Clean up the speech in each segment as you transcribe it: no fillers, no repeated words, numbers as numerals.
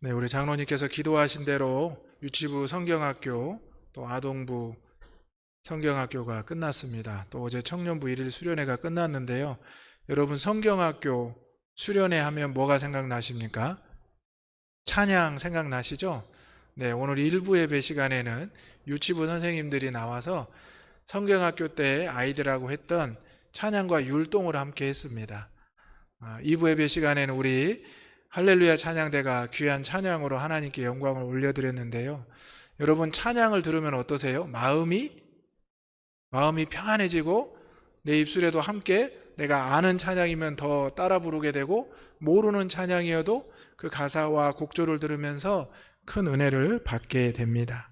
네, 우리 장로님께서 기도하신 대로 유치부 성경학교 또 아동부 성경학교가 끝났습니다. 또 어제 청년부 1일 수련회가 끝났는데요. 여러분 성경학교 수련회 하면 뭐가 생각나십니까? 찬양 생각나시죠? 네, 오늘 일부 예배 시간에는 유치부 선생님들이 나와서 성경학교 때 아이들하고 했던 찬양과 율동을 함께 했습니다. 2부 예배 시간에는 우리 할렐루야 찬양대가 귀한 찬양으로 하나님께 영광을 올려드렸는데요. 여러분 찬양을 들으면 어떠세요? 마음이 평안해지고 내 입술에도 함께 내가 아는 찬양이면 더 따라 부르게 되고 모르는 찬양이어도 그 가사와 곡조를 들으면서 큰 은혜를 받게 됩니다.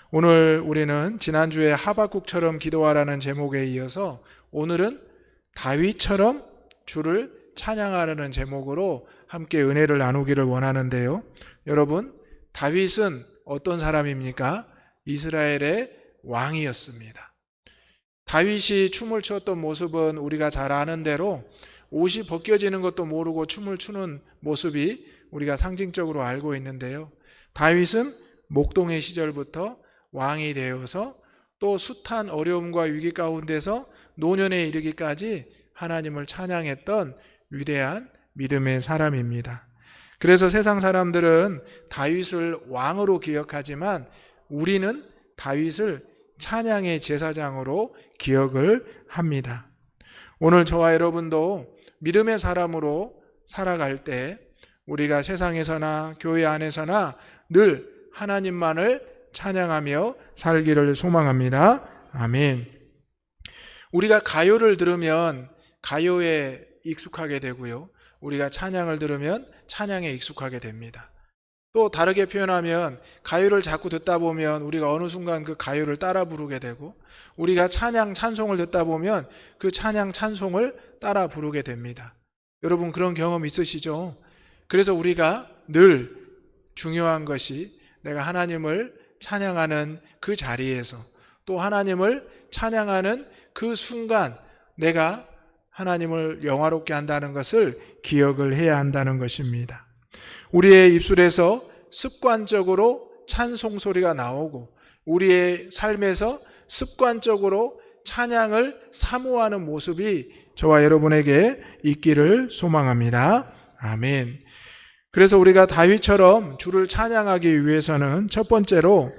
오늘 우리는 지난주에 하박국처럼 기도하라는 제목에 이어서 오늘은 다윗처럼 주를 찬양하라는 제목으로 함께 은혜를 나누기를 원하는데요. 여러분, 다윗은 어떤 사람입니까? 이스라엘의 왕이었습니다. 다윗이 춤을 추었던 모습은 우리가 잘 아는 대로 옷이 벗겨지는 것도 모르고 춤을 추는 모습이 우리가 상징적으로 알고 있는데요. 다윗은 목동의 시절부터 왕이 되어서 또 숱한 어려움과 위기 가운데서 노년에 이르기까지 하나님을 찬양했던 위대한 믿음의 사람입니다. 그래서 세상 사람들은 다윗을 왕으로 기억하지만 우리는 다윗을 찬양의 제사장으로 기억을 합니다. 오늘 저와 여러분도 믿음의 사람으로 살아갈 때 우리가 세상에서나 교회 안에서나 늘 하나님만을 찬양하며 살기를 소망합니다. 아멘. 우리가 가요를 들으면 가요에 익숙하게 되고요. 우리가 찬양을 들으면 찬양에 익숙하게 됩니다. 또 다르게 표현하면 가요를 자꾸 듣다 보면 우리가 어느 순간 그 가요를 따라 부르게 되고 우리가 찬양 찬송을 듣다 보면 그 찬양 찬송을 따라 부르게 됩니다. 여러분 그런 경험 있으시죠? 그래서 우리가 늘 중요한 것이 내가 하나님을 찬양하는 그 자리에서 또 하나님을 찬양하는 그 순간 내가 하나님을 영화롭게 한다는 것을 기억을 해야 한다는 것입니다. 우리의 입술에서 습관적으로 찬송 소리가 나오고 우리의 삶에서 습관적으로 찬양을 사모하는 모습이 저와 여러분에게 있기를 소망합니다. 아멘. 그래서 우리가 다윗처럼 주를 찬양하기 위해서는 첫 번째로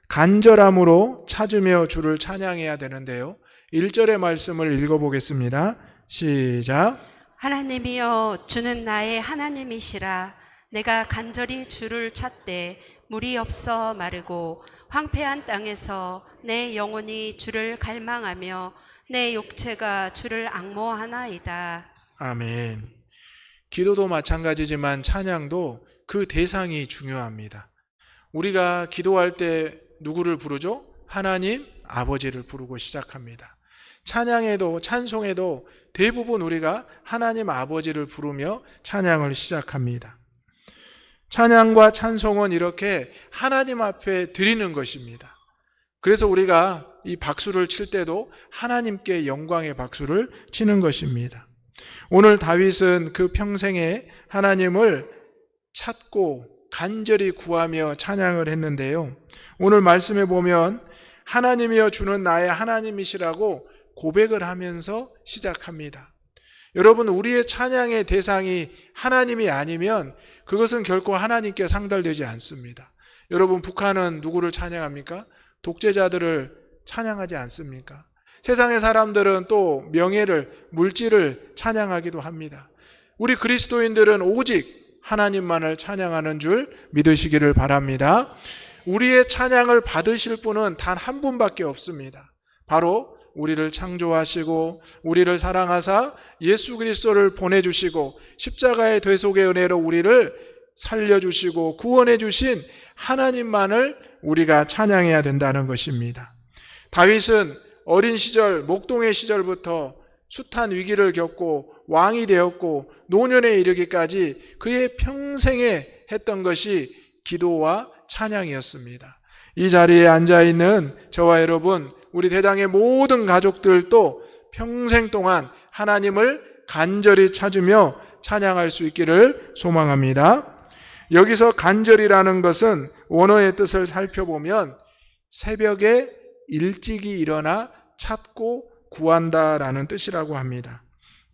간절함으로 찾으며 주를 찬양해야 되는데요. 1절의 말씀을 읽어보겠습니다. 시작. 하나님이여 주는 나의 하나님이시라. 내가 간절히 주를 찾되 물이 없어 마르고 황폐한 땅에서 내 영혼이 주를 갈망하며 내 육체가 주를 앙모하나이다. 아멘. 기도도 마찬가지지만 찬양도 그 대상이 중요합니다. 우리가 기도할 때 누구를 부르죠? 하나님 아버지를 부르고 시작합니다. 찬양에도 찬송에도 대부분 우리가 하나님 아버지를 부르며 찬양을 시작합니다. 찬양과 찬송은 이렇게 하나님 앞에 드리는 것입니다. 그래서 우리가 이 박수를 칠 때도 하나님께 영광의 박수를 치는 것입니다. 오늘 다윗은 그 평생에 하나님을 찾고 간절히 구하며 찬양을 했는데요. 오늘 말씀에 보면 하나님이여 주는 나의 하나님이시라고 고백을 하면서 시작합니다. 여러분 우리의 찬양의 대상이 하나님이 아니면 그것은 결코 하나님께 상달되지 않습니다. 여러분 북한은 누구를 찬양합니까? 독재자들을 찬양하지 않습니까? 세상의 사람들은 또 명예를, 물질을 찬양하기도 합니다. 우리 그리스도인들은 오직 하나님만을 찬양하는 줄 믿으시기를 바랍니다. 우리의 찬양을 받으실 분은 단 한 분밖에 없습니다. 바로 우리를 창조하시고 우리를 사랑하사 예수 그리스도를 보내주시고 십자가의 대속의 은혜로 우리를 살려주시고 구원해 주신 하나님만을 우리가 찬양해야 된다는 것입니다. 다윗은 어린 시절 목동의 시절부터 숱한 위기를 겪고 왕이 되었고 노년에 이르기까지 그의 평생에 했던 것이 기도와 찬양이었습니다. 이 자리에 앉아있는 저와 여러분 우리 대당의 모든 가족들도 평생 동안 하나님을 간절히 찾으며 찬양할 수 있기를 소망합니다. 여기서 간절이라는 것은 원어의 뜻을 살펴보면 새벽에 일찍이 일어나 찾고 구한다라는 뜻이라고 합니다.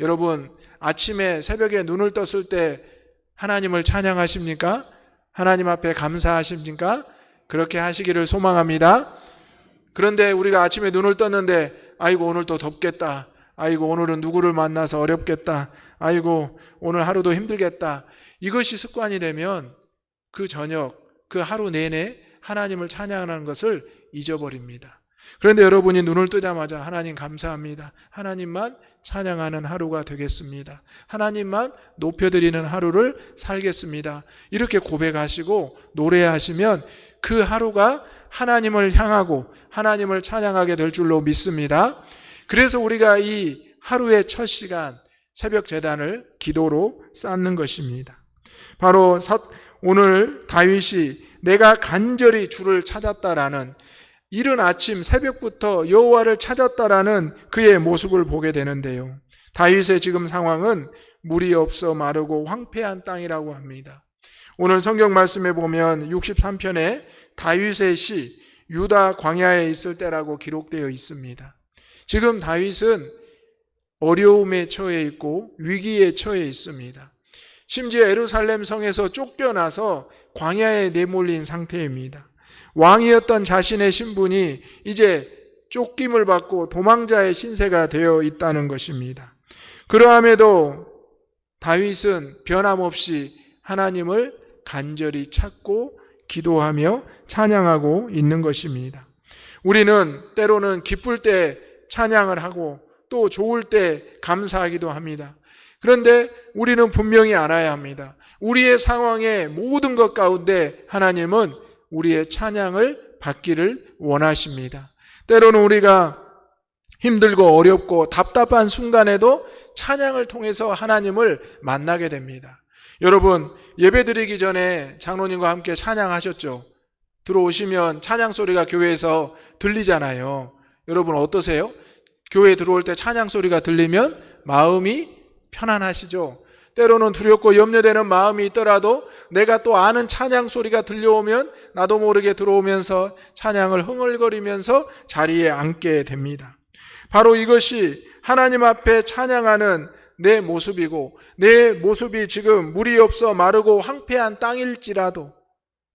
여러분, 아침에 새벽에 눈을 떴을 때 하나님을 찬양하십니까? 하나님 앞에 감사하십니까? 그렇게 하시기를 소망합니다. 그런데 우리가 아침에 눈을 떴는데 아이고 오늘 또 덥겠다, 아이고 오늘은 누구를 만나서 어렵겠다, 아이고 오늘 하루도 힘들겠다, 이것이 습관이 되면 그 저녁, 그 하루 내내 하나님을 찬양하는 것을 잊어버립니다. 그런데 여러분이 눈을 뜨자마자 하나님 감사합니다, 하나님만 찬양하는 하루가 되겠습니다, 하나님만 높여드리는 하루를 살겠습니다, 이렇게 고백하시고 노래하시면 그 하루가 하나님을 향하고 하나님을 찬양하게 될 줄로 믿습니다. 그래서 우리가 이 하루의 첫 시간 새벽 제단을 기도로 쌓는 것입니다. 바로 오늘 다윗이 내가 간절히 주를 찾았다라는, 이른 아침 새벽부터 여호와를 찾았다라는 그의 모습을 보게 되는데요. 다윗의 지금 상황은 물이 없어 마르고 황폐한 땅이라고 합니다. 오늘 성경 말씀에 보면 63편에 다윗의 시 유다 광야에 있을 때라고 기록되어 있습니다. 지금 다윗은 어려움에 처해 있고 위기에 처해 있습니다. 심지어 예루살렘 성에서 쫓겨나서 광야에 내몰린 상태입니다. 왕이었던 자신의 신분이 이제 쫓김을 받고 도망자의 신세가 되어 있다는 것입니다. 그러함에도 다윗은 변함없이 하나님을 간절히 찾고 기도하며 찬양하고 있는 것입니다. 우리는 때로는 기쁠 때 찬양을 하고 또 좋을 때 감사하기도 합니다. 그런데 우리는 분명히 알아야 합니다. 우리의 상황의 모든 것 가운데 하나님은 우리의 찬양을 받기를 원하십니다. 때로는 우리가 힘들고 어렵고 답답한 순간에도 찬양을 통해서 하나님을 만나게 됩니다. 여러분, 예배드리기 전에 장로님과 함께 찬양하셨죠? 들어오시면 찬양 소리가 교회에서 들리잖아요. 여러분 어떠세요? 교회에 들어올 때 찬양 소리가 들리면 마음이 편안하시죠? 때로는 두렵고 염려되는 마음이 있더라도 내가 또 아는 찬양 소리가 들려오면 나도 모르게 들어오면서 찬양을 흥얼거리면서 자리에 앉게 됩니다. 바로 이것이 하나님 앞에 찬양하는 내 모습이고, 내 모습이 지금 물이 없어 마르고 황폐한 땅일지라도,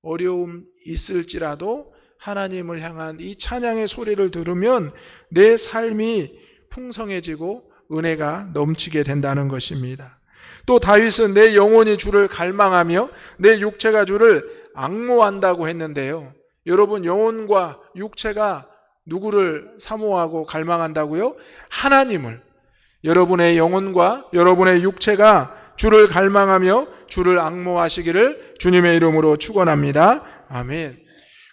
어려움 있을지라도 하나님을 향한 이 찬양의 소리를 들으면 내 삶이 풍성해지고 은혜가 넘치게 된다는 것입니다. 또 다윗은 내 영혼이 주를 갈망하며 내 육체가 주를 앙모한다고 했는데요. 여러분, 영혼과 육체가 누구를 사모하고 갈망한다고요? 하나님을. 여러분의 영혼과 여러분의 육체가 주를 갈망하며 주를 앙모하시기를 주님의 이름으로 축원합니다. 아멘.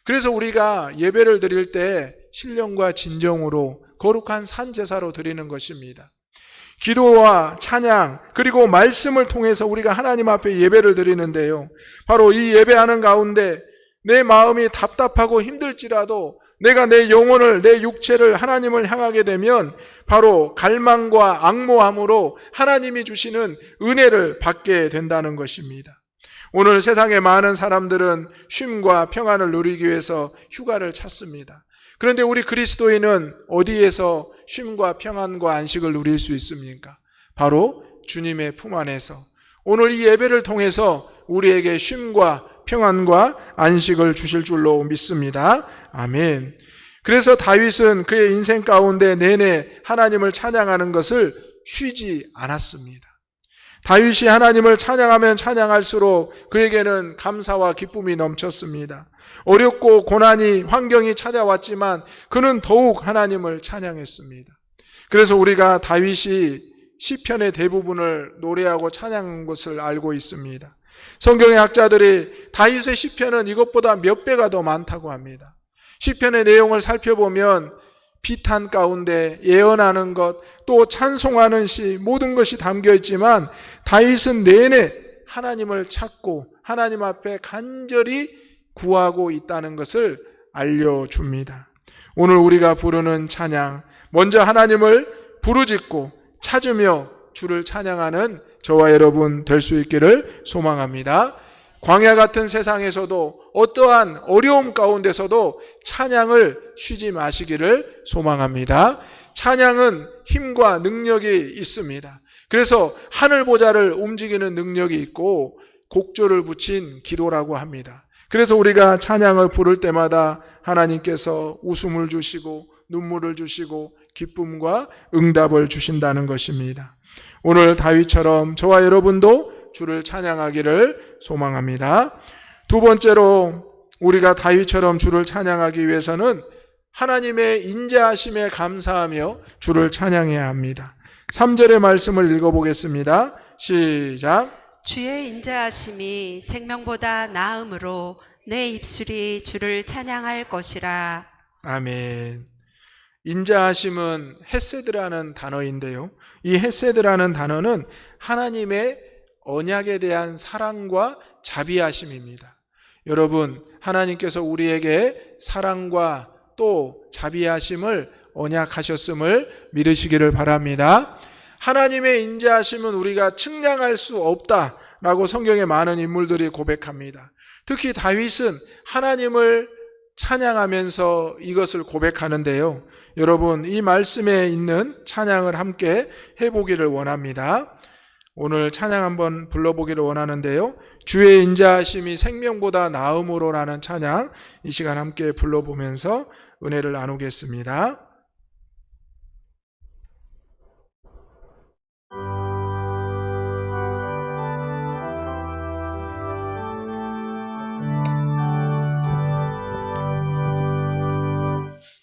그래서 우리가 예배를 드릴 때 신령과 진정으로 거룩한 산제사로 드리는 것입니다. 기도와 찬양 그리고 말씀을 통해서 우리가 하나님 앞에 예배를 드리는데요, 바로 이 예배하는 가운데 내 마음이 답답하고 힘들지라도 내가 내 영혼을, 내 육체를 하나님을 향하게 되면 바로 갈망과 앙모함으로 하나님이 주시는 은혜를 받게 된다는 것입니다. 오늘 세상의 많은 사람들은 쉼과 평안을 누리기 위해서 휴가를 찾습니다. 그런데 우리 그리스도인은 어디에서 쉼과 평안과 안식을 누릴 수 있습니까? 바로 주님의 품 안에서. 오늘 이 예배를 통해서 우리에게 쉼과 평안과 안식을 주실 줄로 믿습니다. 아멘. 그래서 다윗은 그의 인생 가운데 내내 하나님을 찬양하는 것을 쉬지 않았습니다. 다윗이 하나님을 찬양하면 찬양할수록 그에게는 감사와 기쁨이 넘쳤습니다. 어렵고 고난이, 환경이 찾아왔지만 그는 더욱 하나님을 찬양했습니다. 그래서 우리가 다윗이 시편의 대부분을 노래하고 찬양한 것을 알고 있습니다. 성경의 학자들이 다윗의 시편은 이것보다 몇 배가 더 많다고 합니다. 시편의 내용을 살펴보면 비탄 가운데 예언하는 것, 또 찬송하는 시, 모든 것이 담겨 있지만 다윗은 내내 하나님을 찾고 하나님 앞에 간절히 구하고 있다는 것을 알려줍니다. 오늘 우리가 부르는 찬양, 먼저 하나님을 부르짖고 찾으며 주를 찬양하는 저와 여러분 될 수 있기를 소망합니다. 광야 같은 세상에서도 어떠한 어려움 가운데서도 찬양을 쉬지 마시기를 소망합니다. 찬양은 힘과 능력이 있습니다. 그래서 하늘 보좌를 움직이는 능력이 있고 곡조를 붙인 기도라고 합니다. 그래서 우리가 찬양을 부를 때마다 하나님께서 웃음을 주시고 눈물을 주시고 기쁨과 응답을 주신다는 것입니다. 오늘 다윗처럼 저와 여러분도 주를 찬양하기를 소망합니다. 두 번째로 우리가 다윗처럼 주를 찬양하기 위해서는 하나님의 인자하심에 감사하며 주를 찬양해야 합니다. 3절의 말씀을 읽어보겠습니다. 시작. 주의 인자하심이 생명보다 나음으로 내 입술이 주를 찬양할 것이라. 아멘. 인자하심은 헤세드라는 단어인데요. 이 헤세드라는 단어는 하나님의 언약에 대한 사랑과 자비하심입니다. 여러분, 하나님께서 우리에게 사랑과 또 자비하심을 언약하셨음을 믿으시기를 바랍니다. 하나님의 인자하심은 우리가 측량할 수 없다라고 성경의 많은 인물들이 고백합니다. 특히 다윗은 하나님을 찬양하면서 이것을 고백하는데요. 여러분, 이 말씀에 있는 찬양을 함께 해보기를 원합니다. 오늘 찬양 한번 불러보기를 원하는데요. 주의 인자하심이 생명보다 나음으로라는 찬양 이 시간 함께 불러보면서 은혜를 나누겠습니다.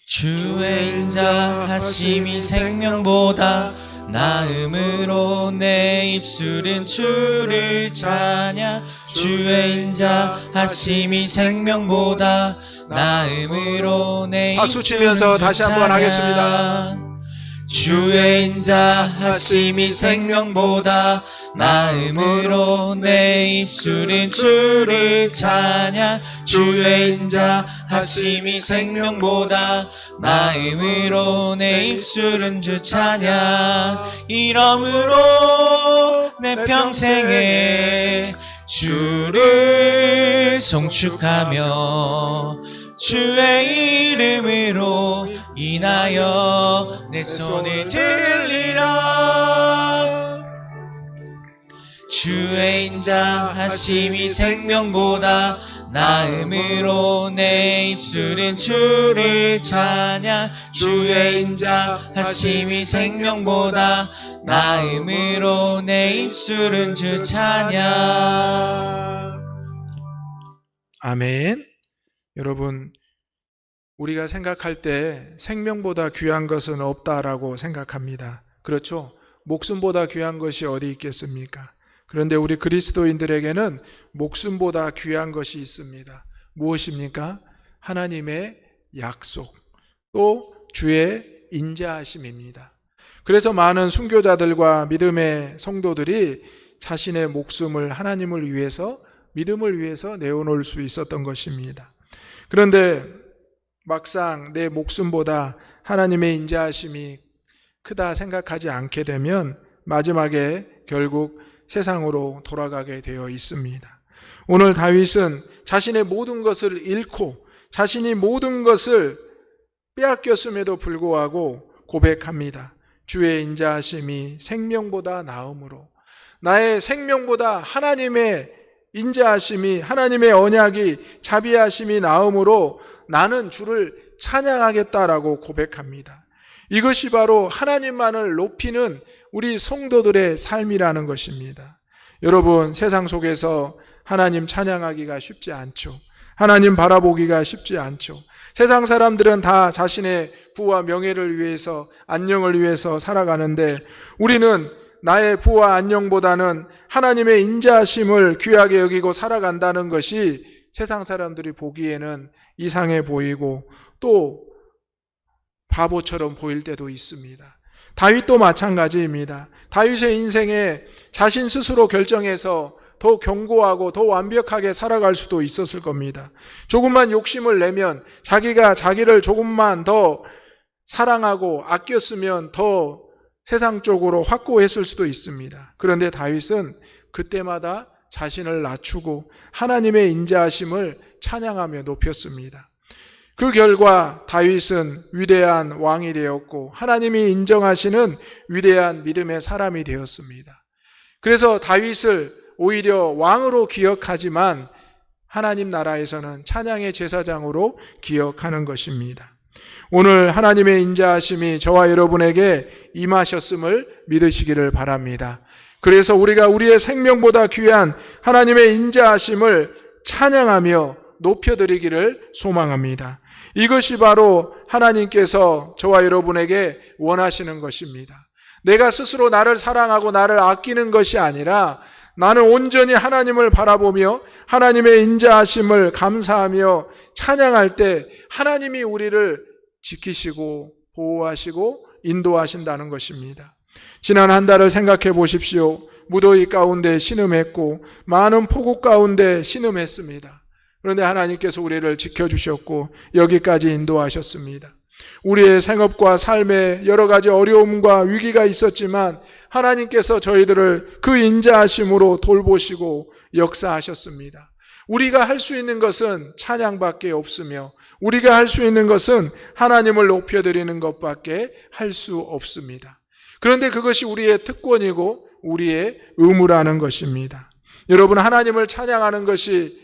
주의 인자하심이 생명보다 나음으로 내 입술은 주를 찬양. 주의 인자하심이 생명보다 나음으로 내 박수 입술은 치면서 주 다시 한번 찬양. 하겠습니다. 주의 인자하심이 생명보다 나음으로 내 입술은 주를 찬양. 주의 인자하심이 생명보다 나음으로 내 입술은 주 찬양. 이러므로 내 평생에 주를 송축하며 주의 이름으로 인하여 내 손을 들리라. 주의 인자하심이 생명보다 나음으로 내 입술은 주를 찬양. 주의 인자하심이 생명보다 나음으로 내 입술은 주 찬양. 아멘. 여러분, 우리가 생각할 때 생명보다 귀한 것은 없다라고 생각합니다. 그렇죠? 목숨보다 귀한 것이 어디 있겠습니까? 그런데 우리 그리스도인들에게는 목숨보다 귀한 것이 있습니다. 무엇입니까? 하나님의 약속, 또 주의 인자하심입니다. 그래서 많은 순교자들과 믿음의 성도들이 자신의 목숨을 하나님을 위해서, 믿음을 위해서 내어놓을 수 있었던 것입니다. 그런데 막상 내 목숨보다 하나님의 인자하심이 크다 생각하지 않게 되면 마지막에 결국 세상으로 돌아가게 되어 있습니다. 오늘 다윗은 자신의 모든 것을 잃고 자신이 모든 것을 빼앗겼음에도 불구하고 고백합니다. 주의 인자하심이 생명보다 나음으로, 나의 생명보다 하나님의 인자하심이, 하나님의 언약이, 자비하심이 나음으로 나는 주를 찬양하겠다라고 고백합니다. 이것이 바로 하나님만을 높이는 우리 성도들의 삶이라는 것입니다. 여러분, 세상 속에서 하나님 찬양하기가 쉽지 않죠. 하나님 바라보기가 쉽지 않죠. 세상 사람들은 다 자신의 부와 명예를 위해서, 안녕을 위해서 살아가는데 우리는 나의 부와 안녕보다는 하나님의 인자하심을 귀하게 여기고 살아간다는 것이 세상 사람들이 보기에는 이상해 보이고 또 바보처럼 보일 때도 있습니다. 다윗도 마찬가지입니다. 다윗의 인생에 자신 스스로 결정해서 더 견고하고 더 완벽하게 살아갈 수도 있었을 겁니다. 조금만 욕심을 내면, 자기가 자기를 조금만 더 사랑하고 아꼈으면 더 세상적으로 확고했을 수도 있습니다. 그런데 다윗은 그때마다 자신을 낮추고 하나님의 인자하심을 찬양하며 높였습니다. 그 결과 다윗은 위대한 왕이 되었고 하나님이 인정하시는 위대한 믿음의 사람이 되었습니다. 그래서 다윗을 오히려 왕으로 기억하지만 하나님 나라에서는 찬양의 제사장으로 기억하는 것입니다. 오늘 하나님의 인자하심이 저와 여러분에게 임하셨음을 믿으시기를 바랍니다. 그래서 우리가 우리의 생명보다 귀한 하나님의 인자하심을 찬양하며 높여드리기를 소망합니다. 이것이 바로 하나님께서 저와 여러분에게 원하시는 것입니다. 내가 스스로 나를 사랑하고 나를 아끼는 것이 아니라 나는 온전히 하나님을 바라보며 하나님의 인자하심을 감사하며 찬양할 때 하나님이 우리를 지키시고 보호하시고 인도하신다는 것입니다. 지난 한 달을 생각해 보십시오. 무더위 가운데 신음했고 많은 폭우 가운데 신음했습니다. 그런데 하나님께서 우리를 지켜주셨고 여기까지 인도하셨습니다. 우리의 생업과 삶에 여러 가지 어려움과 위기가 있었지만 하나님께서 저희들을 그 인자하심으로 돌보시고 역사하셨습니다. 우리가 할 수 있는 것은 찬양밖에 없으며 우리가 할 수 있는 것은 하나님을 높여드리는 것밖에 할 수 없습니다. 그런데 그것이 우리의 특권이고 우리의 의무라는 것입니다. 여러분, 하나님을 찬양하는 것이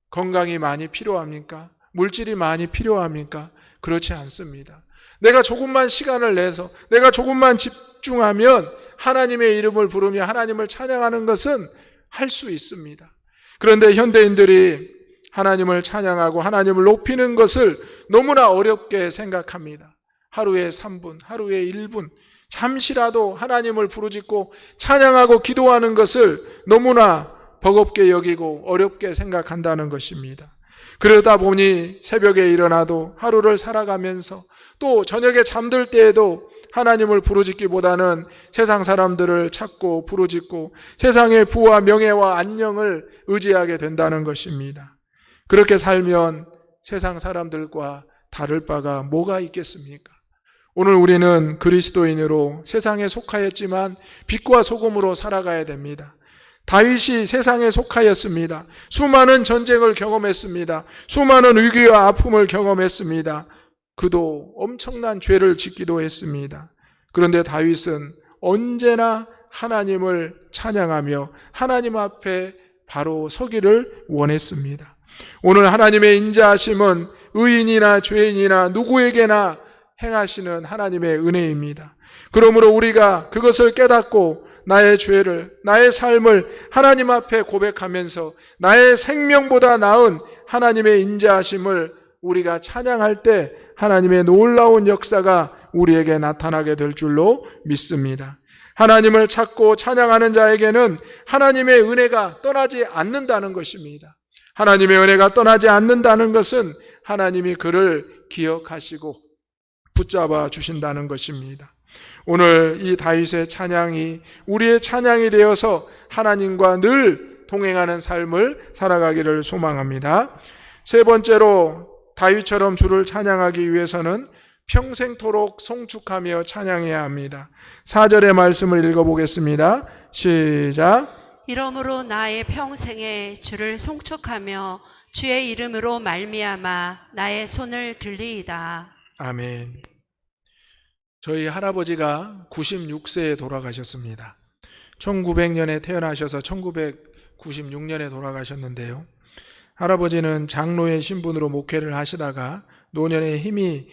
건강이 많이 필요합니까? 물질이 많이 필요합니까? 그렇지 않습니다. 내가 조금만 시간을 내서 내가 조금만 집중하면 하나님의 이름을 부르며 하나님을 찬양하는 것은 할 수 있습니다. 그런데 현대인들이 하나님을 찬양하고 하나님을 높이는 것을 너무나 어렵게 생각합니다. 하루에 3분, 하루에 1분 잠시라도 하나님을 부르짖고 찬양하고 기도하는 것을 너무나 버겁게 여기고 어렵게 생각한다는 것입니다. 그러다 보니 새벽에 일어나도 하루를 살아가면서 또 저녁에 잠들 때에도 하나님을 부르짖기보다는 세상 사람들을 찾고 부르짖고 세상의 부와 명예와 안녕을 의지하게 된다는 것입니다. 그렇게 살면 세상 사람들과 다를 바가 뭐가 있겠습니까? 오늘 우리는 그리스도인으로 세상에 속하였지만 빛과 소금으로 살아가야 됩니다. 다윗이 세상에 속하였습니다. 수많은 전쟁을 경험했습니다. 수많은 위기와 아픔을 경험했습니다. 그도 엄청난 죄를 짓기도 했습니다. 그런데 다윗은 언제나 하나님을 찬양하며 하나님 앞에 바로 서기를 원했습니다. 오늘 하나님의 인자하심은 의인이나 죄인이나 누구에게나 행하시는 하나님의 은혜입니다. 그러므로 우리가 그것을 깨닫고 나의 죄를, 나의 삶을 하나님 앞에 고백하면서 나의 생명보다 나은 하나님의 인자하심을 우리가 찬양할 때 하나님의 놀라운 역사가 우리에게 나타나게 될 줄로 믿습니다. 하나님을 찾고 찬양하는 자에게는 하나님의 은혜가 떠나지 않는다는 것입니다. 하나님의 은혜가 떠나지 않는다는 것은 하나님이 그를 기억하시고 붙잡아 주신다는 것입니다. 오늘 이 다윗의 찬양이 우리의 찬양이 되어서 하나님과 늘 동행하는 삶을 살아가기를 소망합니다. 세 번째로 다윗처럼 주를 찬양하기 위해서는 평생토록 송축하며 찬양해야 합니다. 4절의 말씀을 읽어보겠습니다. 시작. 이러므로 나의 평생에 주를 송축하며 주의 이름으로 말미암아 나의 손을 들리이다. 아멘. 저희 할아버지가 96세에 돌아가셨습니다. 1900년에 태어나셔서 1996년에 돌아가셨는데요. 할아버지는 장로의 신분으로 목회를 하시다가 노년에 힘이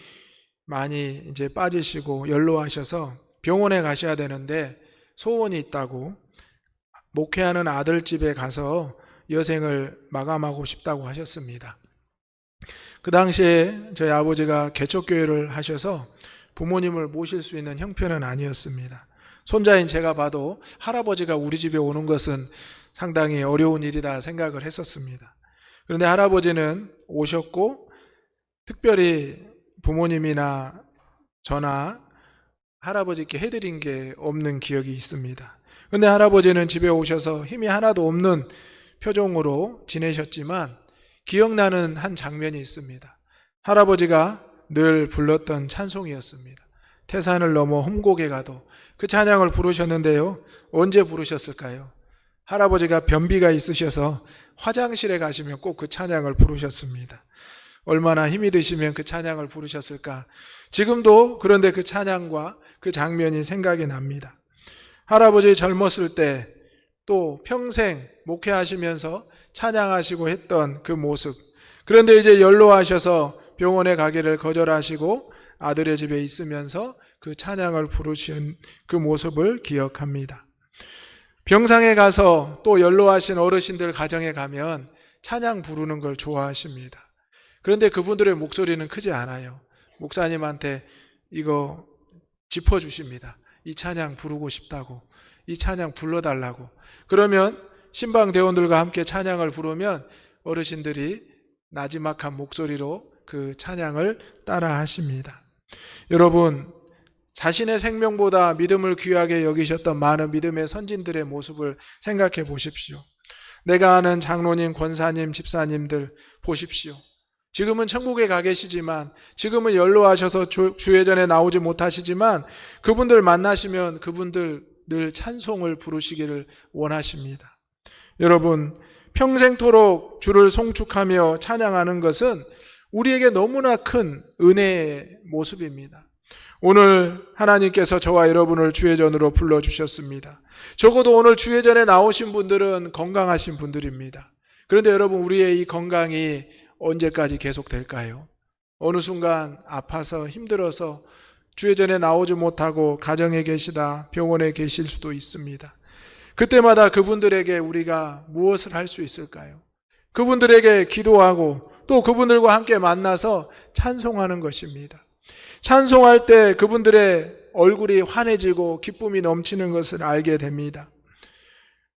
많이 이제 빠지시고 연로하셔서 병원에 가셔야 되는데 소원이 있다고 목회하는 아들 집에 가서 여생을 마감하고 싶다고 하셨습니다. 그 당시에 저희 아버지가 개척교회를 하셔서 부모님을 모실 수 있는 형편은 아니었습니다. 손자인 제가 봐도 할아버지가 우리 집에 오는 것은 상당히 어려운 일이다 생각을 했었습니다. 그런데 할아버지는 오셨고 특별히 부모님이나 저나 할아버지께 해드린 게 없는 기억이 있습니다. 그런데 할아버지는 집에 오셔서 힘이 하나도 없는 표정으로 지내셨지만 기억나는 한 장면이 있습니다. 할아버지가 늘 불렀던 찬송이었습니다. 태산을 넘어 험곡에 가도 그 찬양을 부르셨는데요. 언제 부르셨을까요? 할아버지가 변비가 있으셔서 화장실에 가시면 꼭 그 찬양을 부르셨습니다. 얼마나 힘이 드시면 그 찬양을 부르셨을까. 지금도 그런데 그 찬양과 그 장면이 생각이 납니다. 할아버지 젊었을 때 또 평생 목회하시면서 찬양하시고 했던 그 모습. 그런데 이제 연로하셔서 병원에 가기를 거절하시고 아들의 집에 있으면서 그 찬양을 부르신 그 모습을 기억합니다. 병상에 가서 또 연로하신 어르신들 가정에 가면 찬양 부르는 걸 좋아하십니다. 그런데 그분들의 목소리는 크지 않아요. 목사님한테 이거 짚어주십니다. 이 찬양 부르고 싶다고, 이 찬양 불러달라고. 그러면 신방대원들과 함께 찬양을 부르면 어르신들이 나지막한 목소리로 그 찬양을 따라 하십니다. 여러분, 자신의 생명보다 믿음을 귀하게 여기셨던 많은 믿음의 선진들의 모습을 생각해 보십시오. 내가 아는 장로님, 권사님, 집사님들 보십시오. 지금은 천국에 가 계시지만, 지금은 연로하셔서 주회전에 나오지 못하시지만, 그분들 만나시면 그분들 늘 찬송을 부르시기를 원하십니다. 여러분, 평생토록 주를 송축하며 찬양하는 것은 우리에게 너무나 큰 은혜의 모습입니다. 오늘 하나님께서 저와 여러분을 주회전으로 불러주셨습니다. 적어도 오늘 주회전에 나오신 분들은 건강하신 분들입니다. 그런데 여러분, 우리의 이 건강이 언제까지 계속될까요? 어느 순간 아파서 힘들어서 주회전에 나오지 못하고 가정에 계시다 병원에 계실 수도 있습니다. 그때마다 그분들에게 우리가 무엇을 할 수 있을까요? 그분들에게 기도하고 또 그분들과 함께 만나서 찬송하는 것입니다. 찬송할 때 그분들의 얼굴이 환해지고 기쁨이 넘치는 것을 알게 됩니다.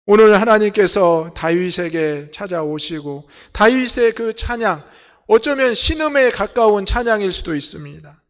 오늘 하나님께서 다윗에게 찾아오시고 다윗의 그 찬양, 어쩌면 신음에 가까운 찬양일 수도 있습니다.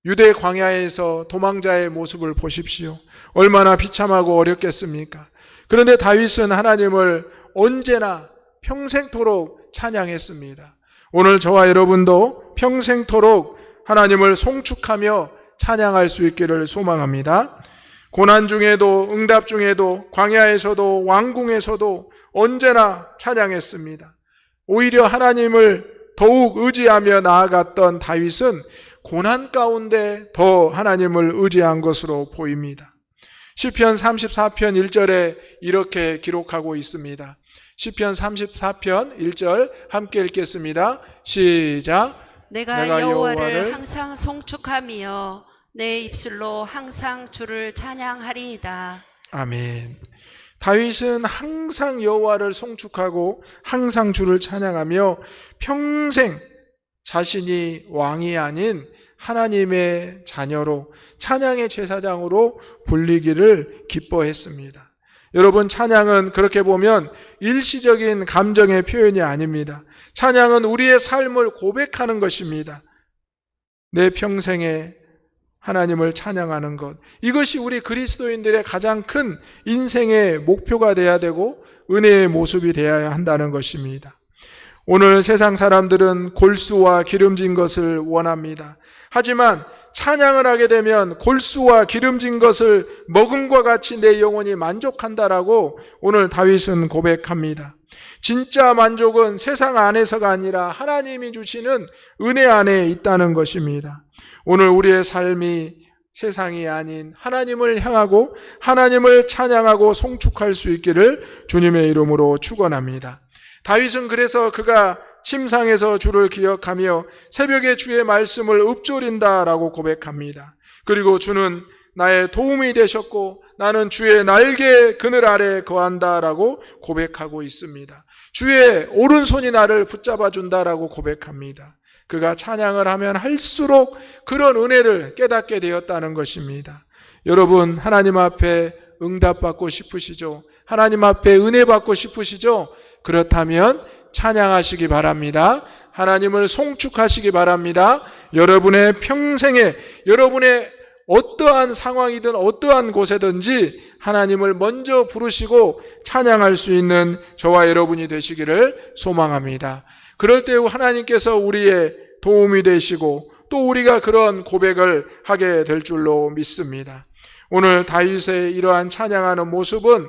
유대 광야에서 도망자의 모습을 보십시오. 얼마나 비참하고 어렵겠습니까? 그런데 다윗은 하나님을 언제나 평생토록 찬양했습니다. 오늘 저와 여러분도 평생토록 하나님을 송축하며 찬양할 수 있기를 소망합니다. 고난 중에도, 응답 중에도, 광야에서도, 왕궁에서도 언제나 찬양했습니다. 오히려 하나님을 더욱 의지하며 나아갔던 다윗은 고난 가운데 더 하나님을 의지한 것으로 보입니다. 시편 34편 1절에 이렇게 기록하고 있습니다. 시편 34편 1절 함께 읽겠습니다. 시작. 내가 여호와를 항상 송축하며 내 입술로 항상 주를 찬양하리이다. 아멘. 다윗은 항상 여호와를 송축하고 항상 주를 찬양하며 평생 자신이 왕이 아닌 하나님의 자녀로 찬양의 제사장으로 불리기를 기뻐했습니다. 여러분, 찬양은 그렇게 보면 일시적인 감정의 표현이 아닙니다. 찬양은 우리의 삶을 고백하는 것입니다. 내 평생에 하나님을 찬양하는 것, 이것이 우리 그리스도인들의 가장 큰 인생의 목표가 되어야 되고 은혜의 모습이 되어야 한다는 것입니다. 오늘 세상 사람들은 골수와 기름진 것을 원합니다. 하지만 찬양을 하게 되면 골수와 기름진 것을 먹음과 같이 내 영혼이 만족한다라고 오늘 다윗은 고백합니다. 진짜 만족은 세상 안에서가 아니라 하나님이 주시는 은혜 안에 있다는 것입니다. 오늘 우리의 삶이 세상이 아닌 하나님을 향하고 하나님을 찬양하고 송축할 수 있기를 주님의 이름으로 축원합니다. 다윗은 그래서 그가 침상에서 주를 기억하며 새벽에 주의 말씀을 읊조린다라고 고백합니다. 그리고 주는 나의 도움이 되셨고 나는 주의 날개 그늘 아래 거한다라고 고백하고 있습니다. 주의 오른손이 나를 붙잡아 준다라고 고백합니다. 그가 찬양을 하면 할수록 그런 은혜를 깨닫게 되었다는 것입니다. 여러분, 하나님 앞에 응답받고 싶으시죠? 하나님 앞에 은혜 받고 싶으시죠? 그렇다면 찬양하시기 바랍니다. 하나님을 송축하시기 바랍니다. 여러분의 평생에, 여러분의 어떠한 상황이든 어떠한 곳에든지 하나님을 먼저 부르시고 찬양할 수 있는 저와 여러분이 되시기를 소망합니다. 그럴 때 하나님께서 우리의 도움이 되시고 또 우리가 그런 고백을 하게 될 줄로 믿습니다. 오늘 다윗의 이러한 찬양하는 모습은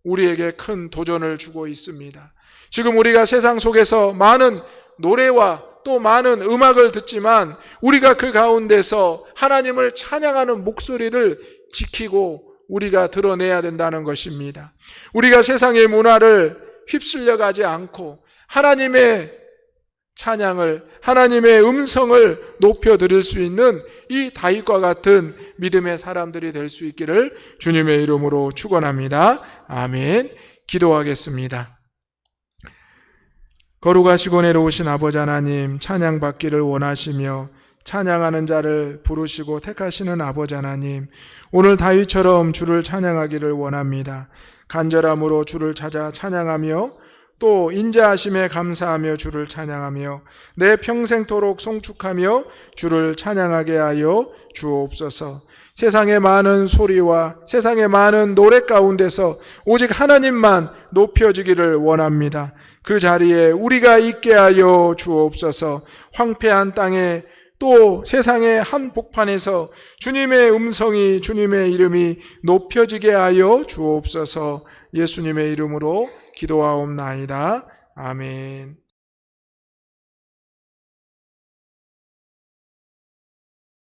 우리에게 큰 도전을 주고 있습니다. 지금 우리가 세상 속에서 많은 노래와 또 많은 음악을 듣지만 우리가 그 가운데서 하나님을 찬양하는 목소리를 지키고 우리가 드러내야 된다는 것입니다. 우리가 세상의 문화를 휩쓸려 가지 않고 하나님의 찬양을, 하나님의 음성을 높여드릴 수 있는 이 다윗과 같은 믿음의 사람들이 될 수 있기를 주님의 이름으로 축원합니다. 아멘. 기도하겠습니다. 거룩하시고 내려오신 아버지 하나님, 찬양받기를 원하시며 찬양하는 자를 부르시고 택하시는 아버지 하나님, 오늘 다윗처럼 주를 찬양하기를 원합니다. 간절함으로 주를 찾아 찬양하며 또 인자하심에 감사하며 주를 찬양하며 내 평생토록 송축하며 주를 찬양하게 하여 주옵소서. 세상의 많은 소리와 세상의 많은 노래 가운데서 오직 하나님만 높여지기를 원합니다. 그 자리에 우리가 있게 하여 주옵소서. 황폐한 땅에 또 세상의 한복판에서 주님의 음성이, 주님의 이름이 높여지게 하여 주옵소서. 예수님의 이름으로 기도하옵나이다. 아멘.